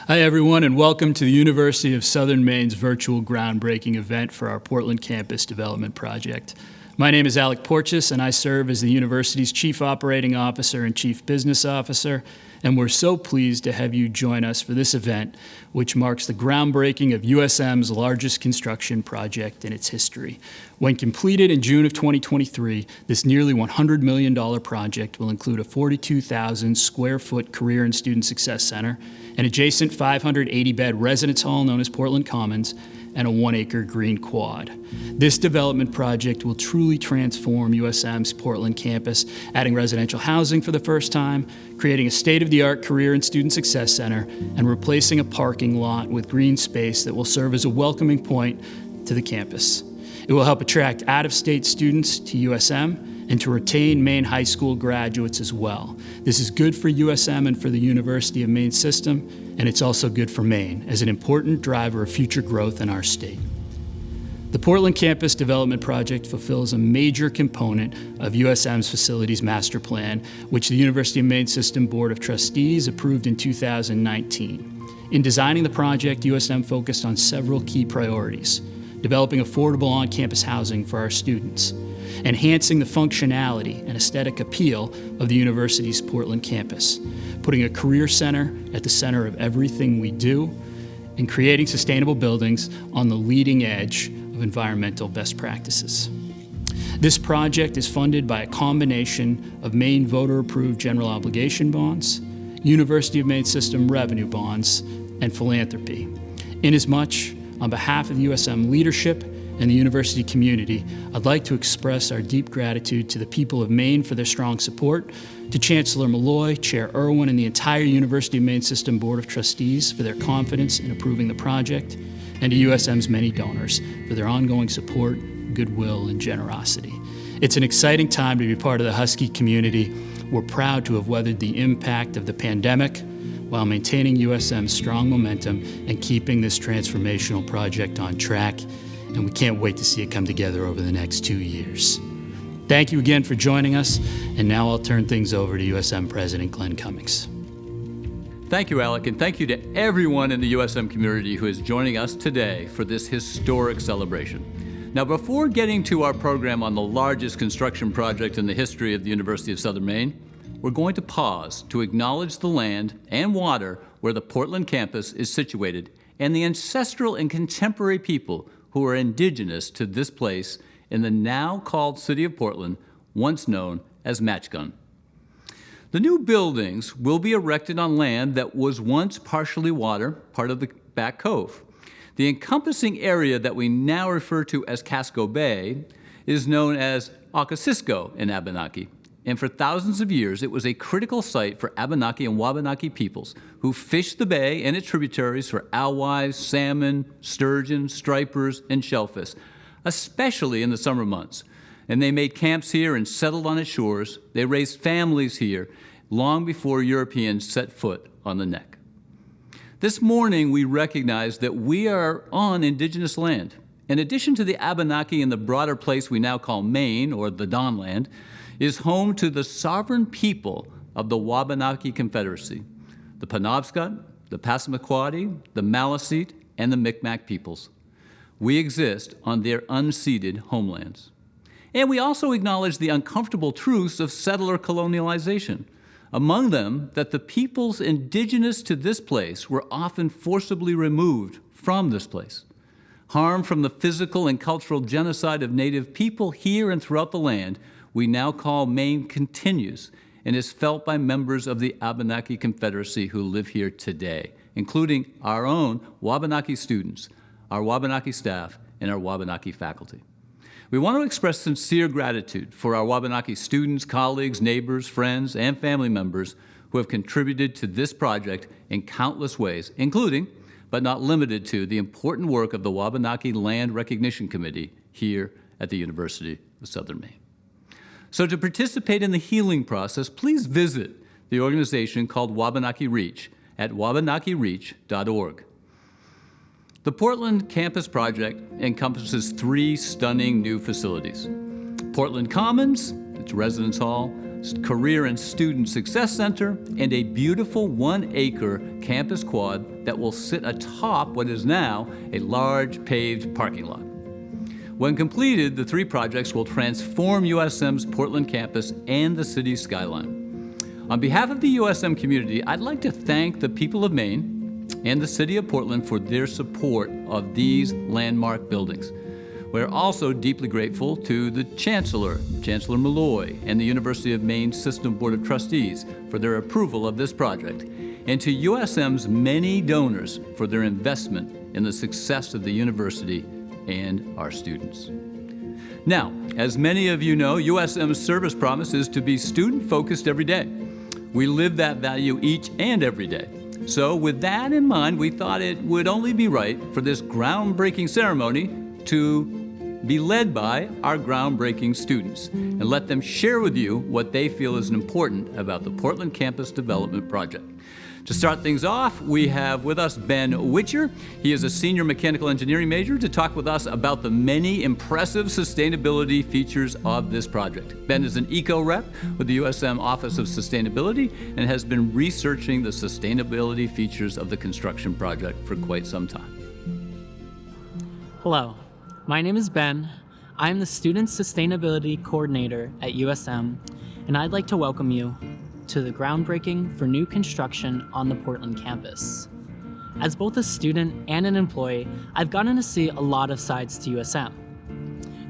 Hi, everyone, and welcome to the University of Southern Maine's virtual groundbreaking event for our Portland Campus Development Project. My name is Alec Porches, and I serve as the university's Chief Operating Officer and Chief Business Officer, and we're so pleased to have you join us for this event, which marks the groundbreaking of USM's largest construction project in its history. When completed in June of 2023, this nearly $100 million project will include a 42,000 square foot Career and Student Success Center, an adjacent 580-bed residence hall known as Portland Commons, and a 1-acre green quad. This development project will truly transform USM's Portland campus, adding residential housing for the first time, creating a state-of-the-art Career and Student Success Center, and replacing a parking lot with green space that will serve as a welcoming point to the campus. It will help attract out-of-state students to USM and to retain Maine high school graduates as well. This is good for USM and for the University of Maine system, and it's also good for Maine as an important driver of future growth in our state. The Portland Campus Development Project fulfills a major component of USM's facilities master plan, which the University of Maine System Board of Trustees approved in 2019. In designing the project, USM focused on several key priorities: developing affordable on-campus housing for our students, enhancing the functionality and aesthetic appeal of the university's Portland campus, putting a career center at the center of everything we do, and creating sustainable buildings on the leading edge of environmental best practices. This project is funded by a combination of Maine voter-approved general obligation bonds, University of Maine System revenue bonds, and philanthropy. Inasmuch, on behalf of the USM leadership and the university community, I'd like to express our deep gratitude to the people of Maine for their strong support, to Chancellor Malloy, Chair Irwin, and the entire University of Maine System Board of Trustees for their confidence in approving the project, and to USM's many donors for their ongoing support, goodwill, and generosity. It's an exciting time to be part of the Husky community. We're proud to have weathered the impact of the pandemic while maintaining USM's strong momentum and keeping this transformational project on track, and we can't wait to see it come together over the next 2 years. Thank you again for joining us, and now I'll turn things over to USM President Glenn Cummings. Thank you, Alec, and thank you to everyone in the USM community who is joining us today for this historic celebration. Now, before getting to our program on the largest construction project in the history of the University of Southern Maine, we're going to pause to acknowledge the land and water where the Portland campus is situated and the ancestral and contemporary people who are indigenous to this place in the now called city of Portland, once known as Matchgun. The new buildings will be erected on land that was once partially water, part of the back cove. The encompassing area that we now refer to as Casco Bay is known as Ocasisco in Abenaki. And for thousands of years, it was a critical site for Abenaki and Wabanaki peoples who fished the bay and its tributaries for alewives, salmon, sturgeon, stripers, and shellfish, especially in the summer months. And they made camps here and settled on its shores. They raised families here long before Europeans set foot on the neck. This morning, we recognize that we are on indigenous land. In addition to the Abenaki and the broader place we now call Maine, or the Dawnland, is home to the sovereign people of the Wabanaki Confederacy, the Penobscot, the Passamaquoddy, the Maliseet, and the Micmac peoples. We exist on their unceded homelands. And we also acknowledge the uncomfortable truths of settler colonialization. Among them, that the peoples indigenous to this place were often forcibly removed from this place. Harm from the physical and cultural genocide of Native people here and throughout the land we now call Maine continues and is felt by members of the Abenaki Confederacy who live here today, including our own Wabanaki students, our Wabanaki staff, and our Wabanaki faculty. We want to express sincere gratitude for our Wabanaki students, colleagues, neighbors, friends, and family members who have contributed to this project in countless ways, including, but not limited to, the important work of the Wabanaki Land Recognition Committee here at the University of Southern Maine. So to participate in the healing process, please visit the organization called Wabanaki Reach at wabanakireach.org. The Portland Campus Project encompasses 3 stunning new facilities: Portland Commons, its residence hall, Career and Student Success Center, and a beautiful 1-acre campus quad that will sit atop what is now a large paved parking lot. When completed, the 3 projects will transform USM's Portland campus and the city's skyline. On behalf of the USM community, I'd like to thank the people of Maine and the city of Portland for their support of these landmark buildings. We're also deeply grateful to the Chancellor, Chancellor Malloy, and the University of Maine System Board of Trustees for their approval of this project, and to USM's many donors for their investment in the success of the university and our students. Now, as many of you know, USM's service promise is to be student-focused every day. We live that value each and every day. So with that in mind, we thought it would only be right for this groundbreaking ceremony to be led by our groundbreaking students and let them share with you what they feel is important about the Portland Campus Development Project. To start things off, we have with us Ben Witcher. He is a senior mechanical engineering major to talk with us about the many impressive sustainability features of this project. Ben is an eco-rep with the USM Office of Sustainability and has been researching the sustainability features of the construction project for quite some time. Hello, my name is Ben. I'm the Student Sustainability Coordinator at USM, and I'd like to welcome you to the groundbreaking for new construction on the Portland campus. As both a student and an employee, I've gotten to see a lot of sides to USM.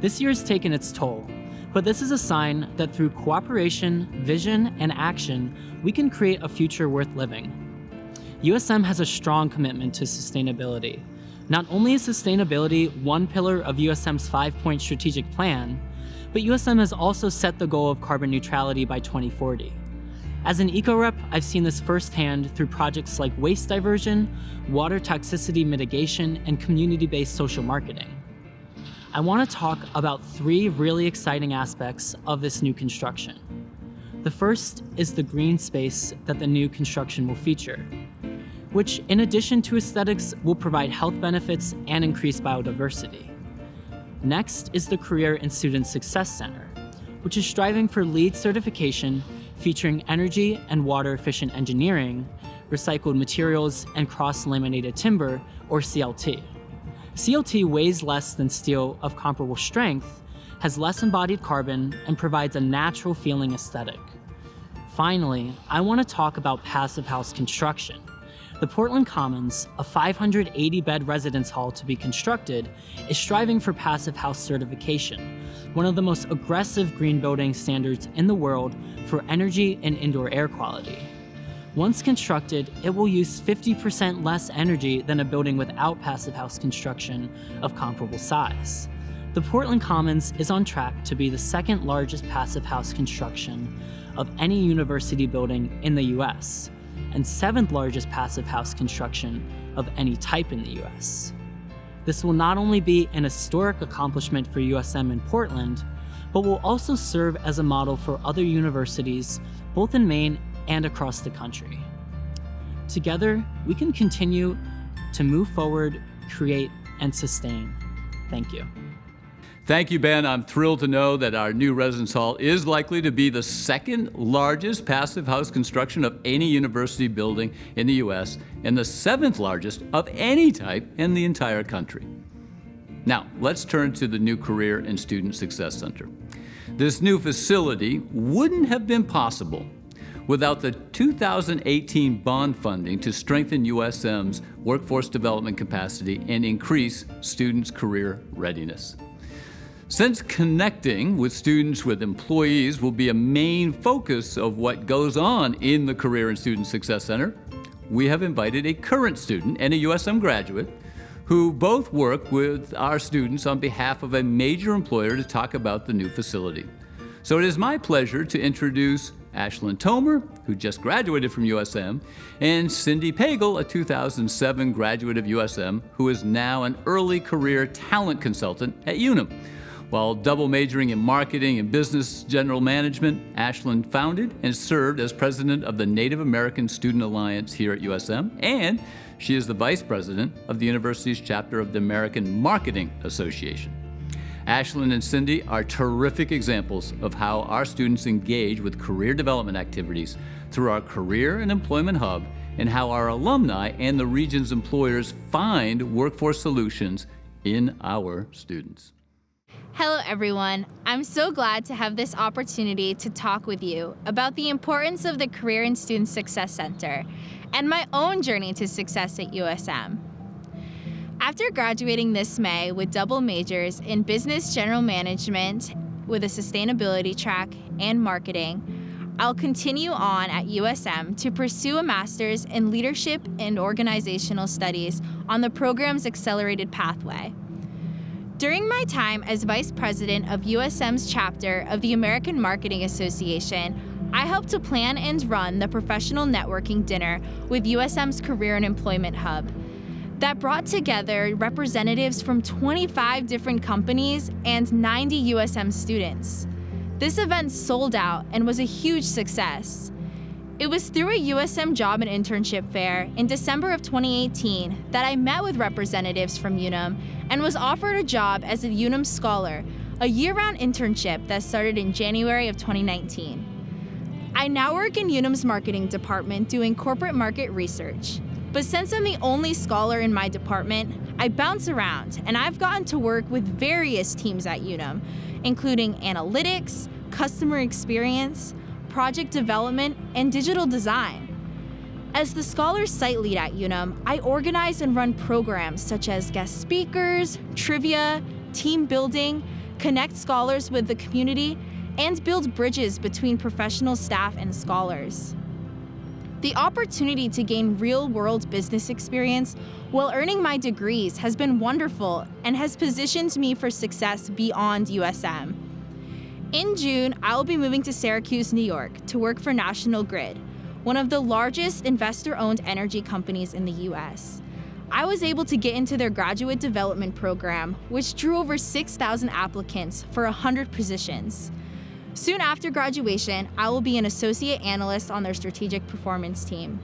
This year has taken its toll, but this is a sign that through cooperation, vision, and action, we can create a future worth living. USM has a strong commitment to sustainability. Not only is sustainability one pillar of USM's 5-point strategic plan, but USM has also set the goal of carbon neutrality by 2040. As an eco-rep, I've seen this firsthand through projects like waste diversion, water toxicity mitigation, and community-based social marketing. I want to talk about 3 really exciting aspects of this new construction. The first is the green space that the new construction will feature, which, in addition to aesthetics, will provide health benefits and increase biodiversity. Next is the Career and Student Success Center, which is striving for LEED certification, featuring energy and water efficient engineering, recycled materials, and cross-laminated timber, or CLT. CLT weighs less than steel of comparable strength, has less embodied carbon, and provides a natural feeling aesthetic. Finally, I want to talk about passive house construction. The Portland Commons, a 580-bed residence hall to be constructed, is striving for Passive House certification, one of the most aggressive green building standards in the world for energy and indoor air quality. Once constructed, it will use 50% less energy than a building without Passive House construction of comparable size. The Portland Commons is on track to be the 2nd largest Passive House construction of any university building in the US, and 7th largest passive house construction of any type in the US. This will not only be an historic accomplishment for USM in Portland, but will also serve as a model for other universities, both in Maine and across the country. Together, we can continue to move forward, create, and sustain. Thank you. Thank you, Ben. I'm thrilled to know that our new residence hall is likely to be the 2nd largest passive house construction of any university building in the U.S. and the 7th largest of any type in the entire country. Now, let's turn to the new Career and Student Success Center. This new facility wouldn't have been possible without the 2018 bond funding to strengthen USM's workforce development capacity and increase students' career readiness. Since connecting with students with employees will be a main focus of what goes on in the Career and Student Success Center, we have invited a current student and a USM graduate who both work with our students on behalf of a major employer to talk about the new facility. So it is my pleasure to introduce Ashlyn Tomer, who just graduated from USM, and Cindy Pagel, a 2007 graduate of USM, who is now an early career talent consultant at Unum. While double majoring in marketing and business general management, Ashlyn founded and served as president of the Native American Student Alliance here at USM, and she is the vice president of the university's chapter of the American Marketing Association. Ashlyn and Cindy are terrific examples of how our students engage with career development activities through our Career and Employment Hub, and how our alumni and the region's employers find workforce solutions in our students. Hello everyone. I'm so glad to have this opportunity to talk with you about the importance of the Career and Student Success Center and my own journey to success at USM. After graduating this May with double majors in Business General Management with a sustainability track and marketing, I'll continue on at USM to pursue a master's in Leadership and Organizational Studies on the program's accelerated pathway. During my time as Vice President of USM's chapter of the American Marketing Association, I helped to plan and run the professional networking dinner with USM's Career and Employment Hub that brought together representatives from 25 different companies and 90 USM students. This event sold out and was a huge success. It was through a USM job and internship fair in December of 2018 that I met with representatives from UNUM and was offered a job as a UNUM Scholar, a year-round internship that started in January of 2019. I now work in UNUM's marketing department doing corporate market research. But since I'm the only scholar in my department, I bounce around and I've gotten to work with various teams at UNUM, including analytics, customer experience, project development, and digital design. As the Scholar Site Lead at UNUM, I organize and run programs such as guest speakers, trivia, team building, connect scholars with the community, and build bridges between professional staff and scholars. The opportunity to gain real-world business experience while earning my degrees has been wonderful and has positioned me for success beyond USM. In June, I will be moving to Syracuse, New York to work for National Grid, one of the largest investor-owned energy companies in the US. I was able to get into their graduate development program, which drew over 6,000 applicants for 100 positions. Soon after graduation, I will be an associate analyst on their strategic performance team.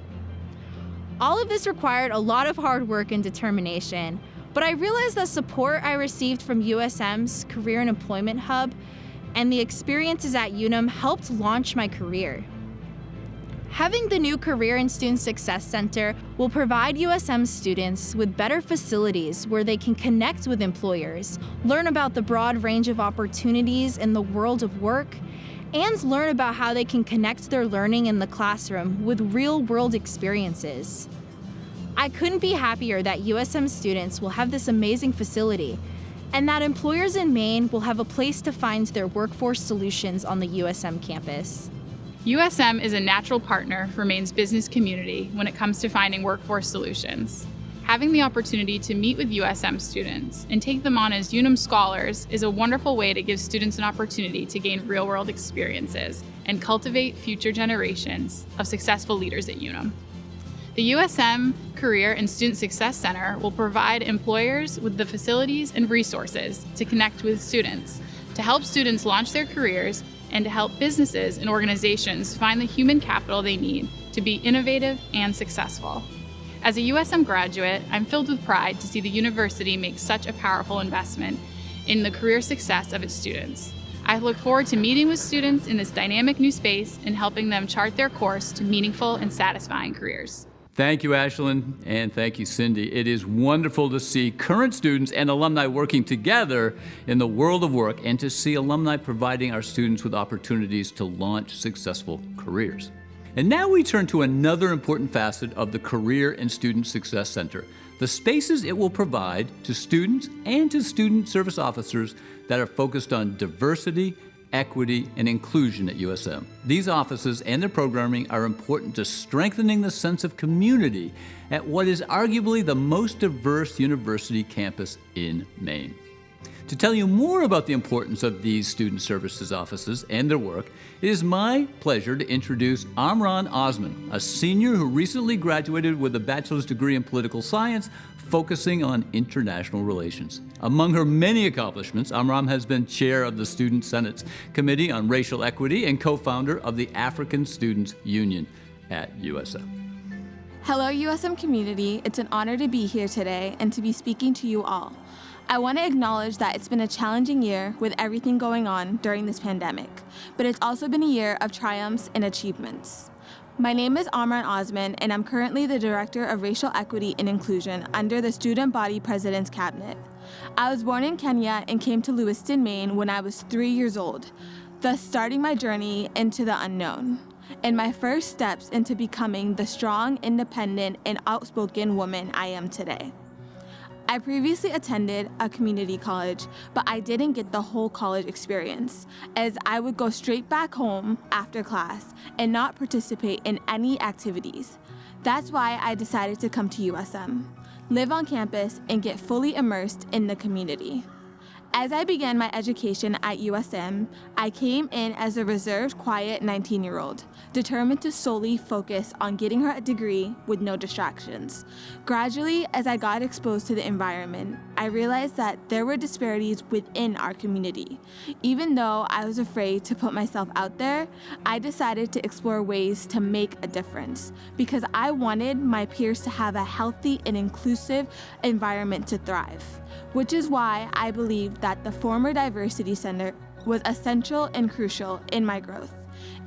All of this required a lot of hard work and determination, but I realized the support I received from USM's Career and Employment Hub and the experiences at UNUM helped launch my career. Having the new Career and Student Success Center will provide USM students with better facilities where they can connect with employers, learn about the broad range of opportunities in the world of work, and learn about how they can connect their learning in the classroom with real-world experiences. I couldn't be happier that USM students will have this amazing facility, and that employers in Maine will have a place to find their workforce solutions on the USM campus. USM is a natural partner for Maine's business community when it comes to finding workforce solutions. Having the opportunity to meet with USM students and take them on as UNUM scholars is a wonderful way to give students an opportunity to gain real-world experiences and cultivate future generations of successful leaders at UNUM. The USM Career and Student Success Center will provide employers with the facilities and resources to connect with students, to help students launch their careers, and to help businesses and organizations find the human capital they need to be innovative and successful. As a USM graduate, I'm filled with pride to see the university make such a powerful investment in the career success of its students. I look forward to meeting with students in this dynamic new space and helping them chart their course to meaningful and satisfying careers. Thank you, Ashlyn, and thank you, Cindy. It is wonderful to see current students and alumni working together in the world of work and to see alumni providing our students with opportunities to launch successful careers. And now we turn to another important facet of the Career and Student Success Center, the spaces it will provide to students and to student service officers that are focused on diversity, equity, and inclusion at USM. These offices and their programming are important to strengthening the sense of community at what is arguably the most diverse university campus in Maine. To tell you more about the importance of these student services offices and their work, it is my pleasure to introduce Amran Osman, a senior who recently graduated with a bachelor's degree in political science, focusing on international relations. Among her many accomplishments, Amram has been chair of the Student Senate's Committee on Racial Equity and co-founder of the African Students Union at USM. Hello, USM community. It's an honor to be here today and to be speaking to you all. I want to acknowledge that it's been a challenging year with everything going on during this pandemic, but it's also been a year of triumphs and achievements. My name is Amran Osman, and I'm currently the Director of Racial Equity and Inclusion under the Student Body President's Cabinet. I was born in Kenya and came to Lewiston, Maine when I was 3 years old, thus starting my journey into the unknown, and my first steps into becoming the strong, independent, and outspoken woman I am today. I previously attended a community college, but I didn't get the whole college experience, as I would go straight back home after class and not participate in any activities. That's why I decided to come to USM, live on campus, and get fully immersed in the community. As I began my education at USM, I came in as a reserved, quiet 19-year-old, determined to solely focus on getting her degree with no distractions. Gradually, as I got exposed to the environment, I realized that there were disparities within our community. Even though I was afraid to put myself out there, I decided to explore ways to make a difference because I wanted my peers to have a healthy and inclusive environment to thrive, which is why I believe that the former Diversity Center was essential and crucial in my growth.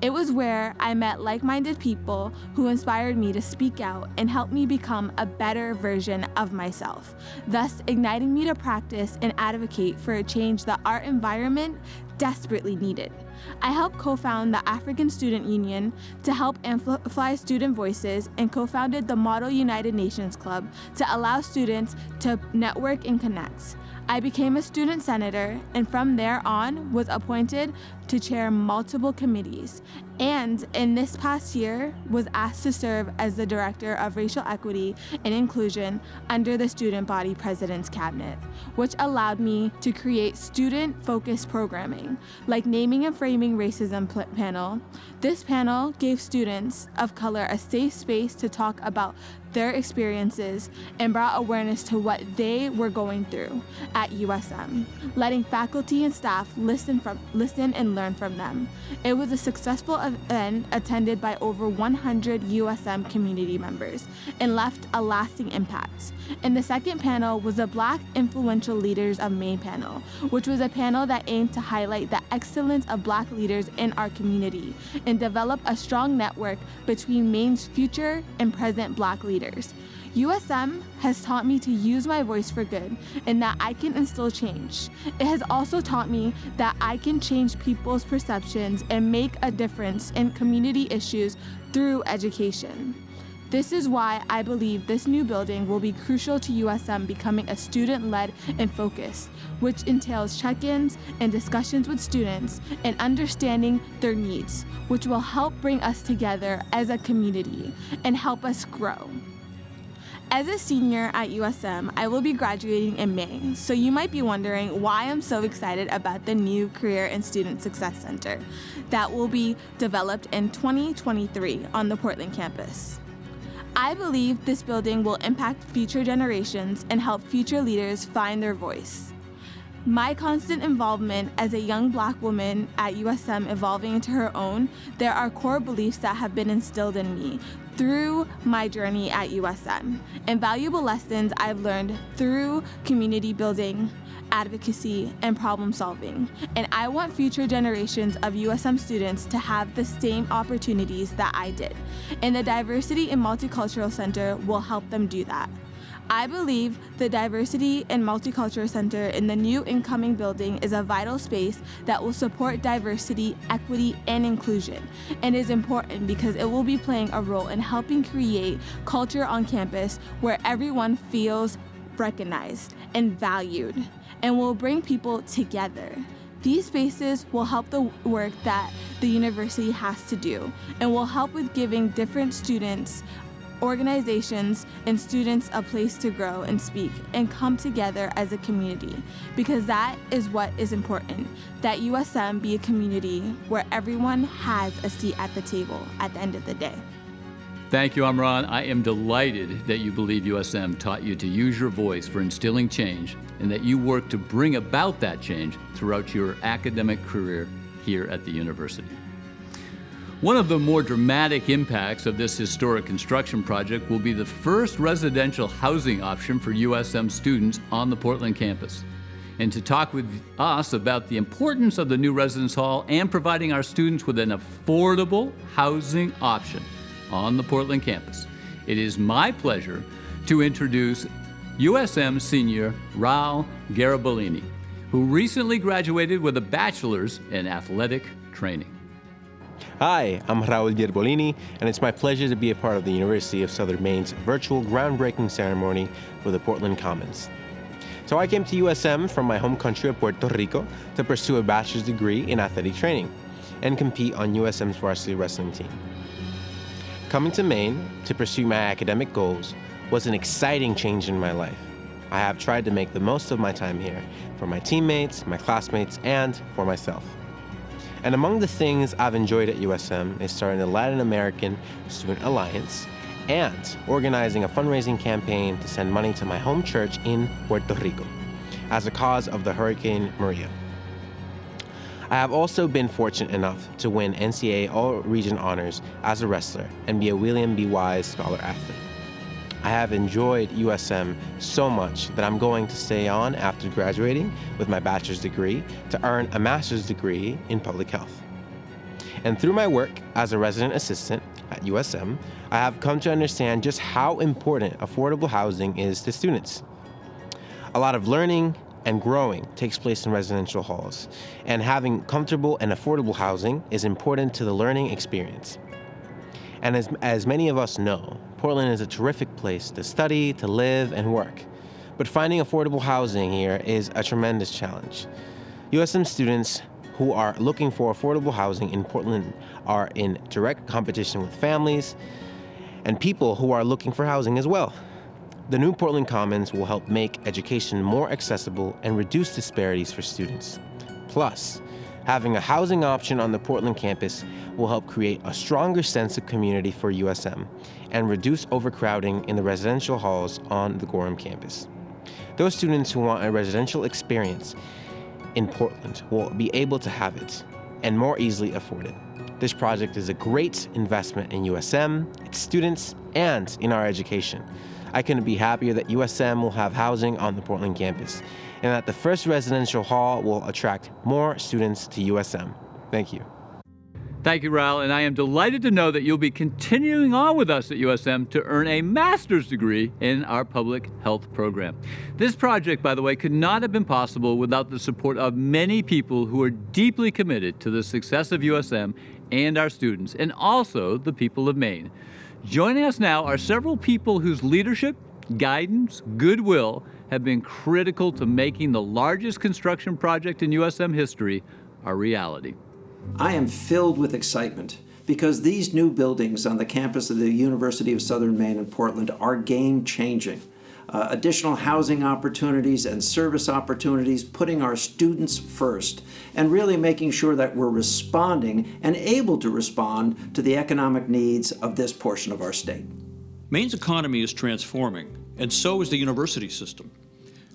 It was where I met like-minded people who inspired me to speak out and helped me become a better version of myself, thus igniting me to practice and advocate for a change that our environment desperately needed. I helped co-found the African Student Union to help amplify student voices and co-founded the Model United Nations Club to allow students to network and connect. I became a student senator and from there on was appointed to chair multiple committees, and in this past year was asked to serve as the Director of Racial Equity and Inclusion under the Student Body President's Cabinet, which allowed me to create student-focused programming, like Naming and Framing Racism panel. This panel gave students of color a safe space to talk about their experiences and brought awareness to what they were going through at USM, letting faculty and staff listen and learn from them. It was a successful event attended by over 100 USM community members and left a lasting impact. And the second panel was the Black Influential Leaders of Maine panel, which was a panel that aimed to highlight the excellence of Black leaders in our community and develop a strong network between Maine's future and present Black leaders. USM has taught me to use my voice for good and that I can instill change. It has also taught me that I can change people's perceptions and make a difference in community issues through education. This is why I believe this new building will be crucial to USM becoming a student-led and focused, which entails check-ins and discussions with students and understanding their needs, which will help bring us together as a community and help us grow. As a senior at USM, I will be graduating in May, so you might be wondering why I'm so excited about the new Career and Student Success Center that will be developed in 2023 on the Portland campus. I believe this building will impact future generations and help future leaders find their voice. My constant involvement as a young Black woman at USM evolving into her own, there are core beliefs that have been instilled in me through my journey at USM and valuable lessons I've learned through community building, advocacy, and problem solving. And I want future generations of USM students to have the same opportunities that I did. And the Diversity and Multicultural Center will help them do that. I believe the Diversity and Multicultural Center in the new incoming building is a vital space that will support diversity, equity, and inclusion, and is important because it will be playing a role in helping create culture on campus where everyone feels recognized and valued, and will bring people together. These spaces will help the work that the university has to do, and will help with giving different students, organizations, and students a place to grow and speak and come together as a community, because that is what is important, that USM be a community where everyone has a seat at the table at the end of the day. Thank you, Amran. I am delighted that you believe USM taught you to use your voice for instilling change and that you work to bring about that change throughout your academic career here at the university. One of the more dramatic impacts of this historic construction project will be the first residential housing option for USM students on the Portland campus. and to talk with us about the importance of the new residence hall and providing our students with an affordable housing option on the Portland campus. It is my pleasure to introduce USM senior Raul Garibolini, who recently graduated with a bachelor's in athletic training. Hi, I'm Raul Garibolini, and it's my pleasure to be a part of the University of Southern Maine's virtual groundbreaking ceremony for the Portland Commons. So I came to USM from my home country of Puerto Rico to pursue a bachelor's degree in athletic training and compete on USM's varsity wrestling team. Coming to Maine to pursue my academic goals was an exciting change in my life. I have tried to make the most of my time here for my teammates, my classmates, and for myself. And among the things I've enjoyed at USM is starting the Latin American Student Alliance and organizing a fundraising campaign to send money to my home church in Puerto Rico as a cause of the Hurricane Maria. I have also been fortunate enough to win NCAA All-Region honors as a wrestler and be a William B. Wise Scholar Athlete. I have enjoyed USM so much that I'm going to stay on after graduating with my bachelor's degree to earn a master's degree in public health. And through my work as a resident assistant at USM, I have come to understand just how important affordable housing is to students. A lot of learning and growing takes place in residential halls, and having comfortable and affordable housing is important to the learning experience. And as many of us know, Portland is a terrific place to study, to live, and work. But finding affordable housing here is a tremendous challenge. USM students who are looking for affordable housing in Portland are in direct competition with families and people who are looking for housing as well. The new Portland Commons will help make education more accessible and reduce disparities for students. Plus, having a housing option on the Portland campus will help create a stronger sense of community for USM and reduce overcrowding in the residential halls on the Gorham campus. Those students who want a residential experience in Portland will be able to have it and more easily afford it. This project is a great investment in USM, its students, and in our education. I couldn't be happier that USM will have housing on the Portland campus and that the first residential hall will attract more students to USM. Thank you. Thank you, Raul, and I am delighted to know that you'll be continuing on with us at USM to earn a master's degree in our public health program. This project, by the way, could not have been possible without the support of many people who are deeply committed to the success of USM and our students, and also the people of Maine. Joining us now are several people whose leadership, guidance, goodwill have been critical to making the largest construction project in USM history a reality. I am filled with excitement because these new buildings on the campus of the University of Southern Maine in Portland are game-changing. Additional housing opportunities and service opportunities, putting our students first, and really making sure that we're responding and able to respond to the economic needs of this portion of our state. Maine's economy is transforming, and so is the university system.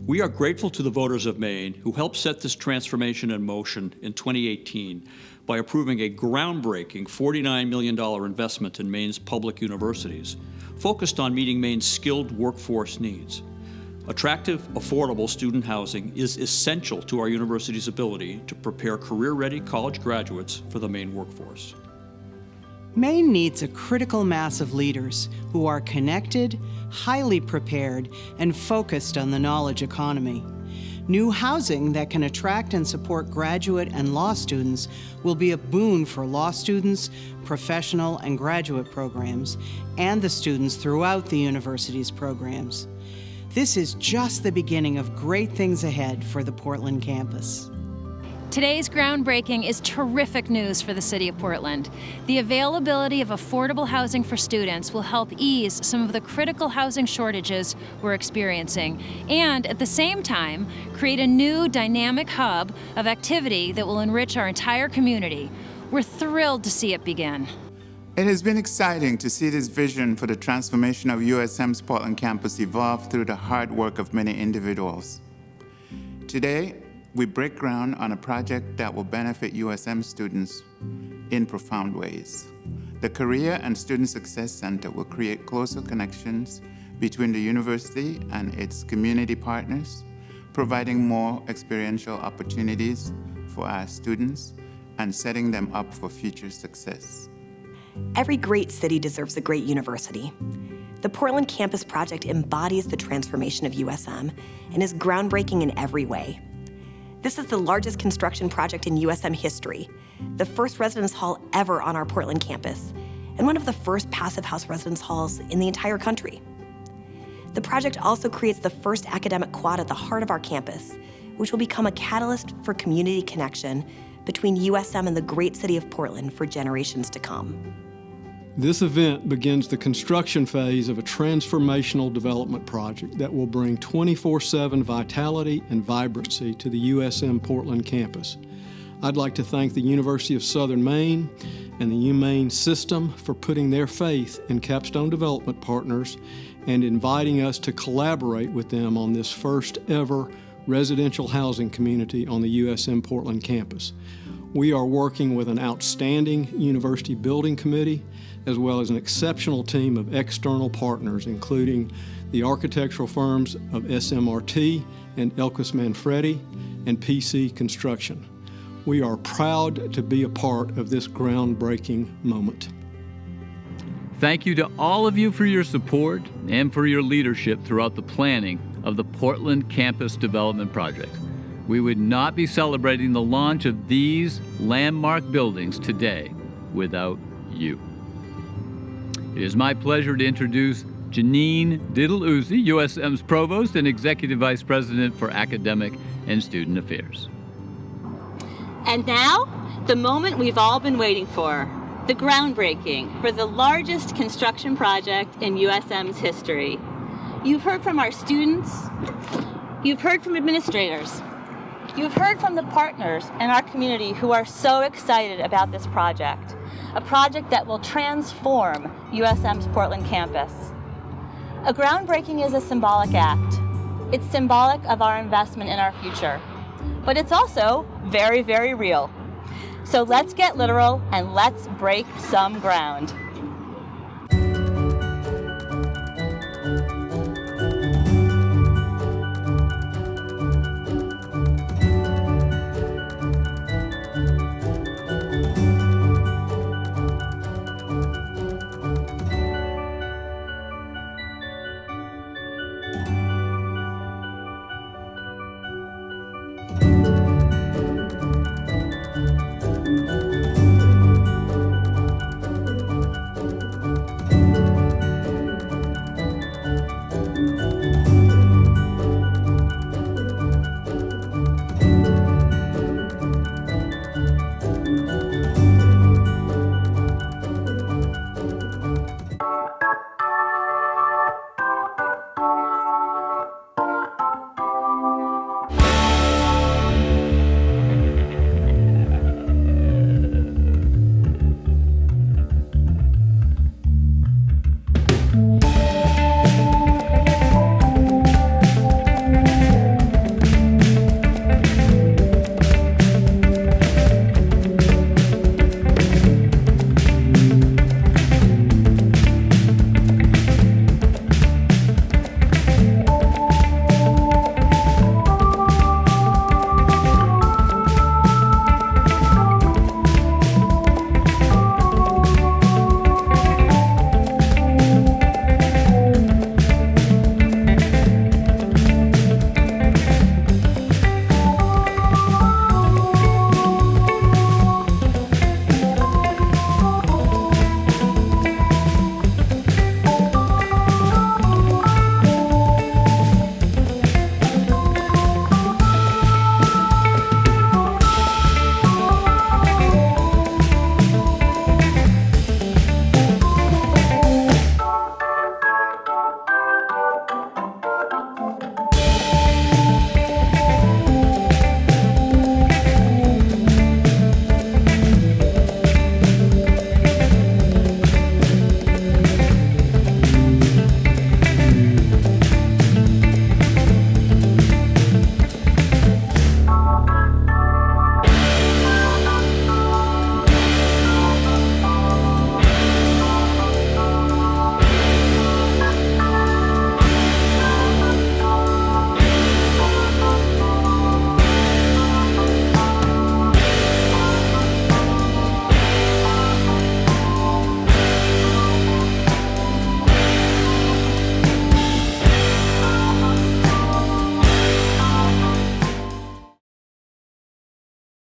We are grateful to the voters of Maine who helped set this transformation in motion in 2018 by approving a groundbreaking $49 million investment in Maine's public universities, focused on meeting Maine's skilled workforce needs. Attractive, affordable student housing is essential to our university's ability to prepare career-ready college graduates for the Maine workforce. Maine needs a critical mass of leaders who are connected, highly prepared, and focused on the knowledge economy. New housing that can attract and support graduate and law students will be a boon for law students, professional and graduate programs, and the students throughout the university's programs. This is just the beginning of great things ahead for the Portland campus. Today's groundbreaking is terrific news for the City of Portland. The availability of affordable housing for students will help ease some of the critical housing shortages we're experiencing, and at the same time, create a new dynamic hub of activity that will enrich our entire community. We're thrilled to see it begin. It has been exciting to see this vision for the transformation of USM's Portland campus evolve through the hard work of many individuals. Today, we break ground on a project that will benefit USM students in profound ways. The Career and Student Success Center will create closer connections between the university and its community partners, providing more experiential opportunities for our students and setting them up for future success. Every great city deserves a great university. The Portland Campus Project embodies the transformation of USM and is groundbreaking in every way. This is the largest construction project in USM history, the first residence hall ever on our Portland campus, and one of the first passive house residence halls in the entire country. The project also creates the first academic quad at the heart of our campus, which will become a catalyst for community connection between USM and the great city of Portland for generations to come. This event begins the construction phase of a transformational development project that will bring 24/7 vitality and vibrancy to the USM Portland campus. I'd like to thank the University of Southern Maine and the UMaine system for putting their faith in Capstone Development Partners and inviting us to collaborate with them on this first ever residential housing community on the USM Portland campus. We are working with an outstanding university building committee, as well as an exceptional team of external partners, including the architectural firms of SMRT and Elkus Manfredi and PC Construction. We are proud to be a part of this groundbreaking moment. Thank you to all of you for your support and for your leadership throughout the planning of the Portland Campus Development Project. We would not be celebrating the launch of these landmark buildings today without you. It is my pleasure to introduce Janine Diddle-Uzi, USM's Provost and Executive Vice President for Academic and Student Affairs. And now, the moment we've all been waiting for, the groundbreaking for the largest construction project in USM's history. You've heard from our students, you've heard from administrators, you've heard from the partners in our community who are so excited about this project, a project that will transform USM's Portland campus. A groundbreaking is a symbolic act. It's symbolic of our investment in our future, but it's also very, very real. So let's get literal and let's break some ground.